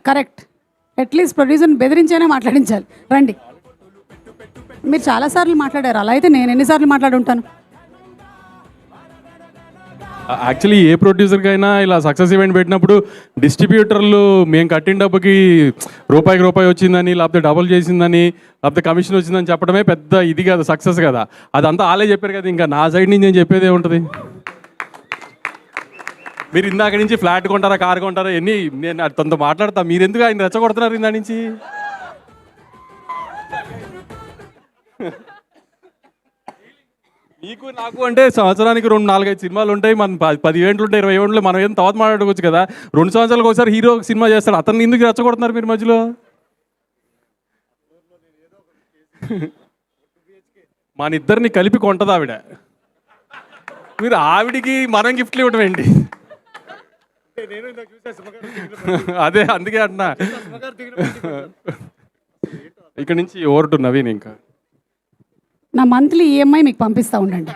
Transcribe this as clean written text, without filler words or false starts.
Correct. At least ప్రొడ్యూసర్ని బెదిరించైనా మాట్లాడించాలి. రండి. మీరు చాలాసార్లు మాట్లాడారు, అలా అయితే నేను ఎన్నిసార్లు మాట్లాడుంటాను. యాక్చువల్లీ ఏ ప్రొడ్యూసర్కైనా ఇలా సక్సెస్ ఈవెంట్ పెట్టినప్పుడు డిస్ట్రిబ్యూటర్లు మేము కట్టిన డబ్బుకి రూపాయికి రూపాయి వచ్చిందని, లేకపోతే డబుల్ చేసిందని, లేకపోతే కమిషన్ వచ్చిందని చెప్పడమే పెద్ద ఇది కదా, సక్సెస్ కదా. అదంతా వాళ్ళే చెప్పారు కదా, ఇంకా నా సైడ్ నుంచి నేను చెప్పేది ఏముంటుంది. మీరు ఇందాక నుంచి ఫ్లాట్ కొంటారా, కారు కొంటారా, ఎన్ని నేను తనతో మాట్లాడతా, మీరు ఎందుకు ఆయన రెచ్చగొడుతున్నారు ఇందా నుంచి. మీకు నాకు అంటే సంవత్సరానికి 2-4-5 సినిమాలు ఉంటాయి, మన 10 ఈవెంట్లు ఉంటాయి, 20 ఈవెంట్లు, మనం ఏం తర్వాత మాట్లాడుకోవచ్చు కదా. 2 సంవత్సరాలకు ఒకసారి హీరో సినిమా చేస్తాడు, అతన్ని ఎందుకు రెచ్చగొడుతున్నారు మీరు మధ్యలో. మన ఇద్దరిని కలిపి కొంటది ఆవిడ, మీరు ఆవిడికి మనం గిఫ్ట్లు ఇవ్వడం ఏంటి. అదే అందుకే అంటున్నా. ఇక్కడ నుంచి ఓవర్ టు నవీన్. ఇంకా నా మంత్లీ ఈఎంఐ మీకు పంపిస్తూ ఉండండి.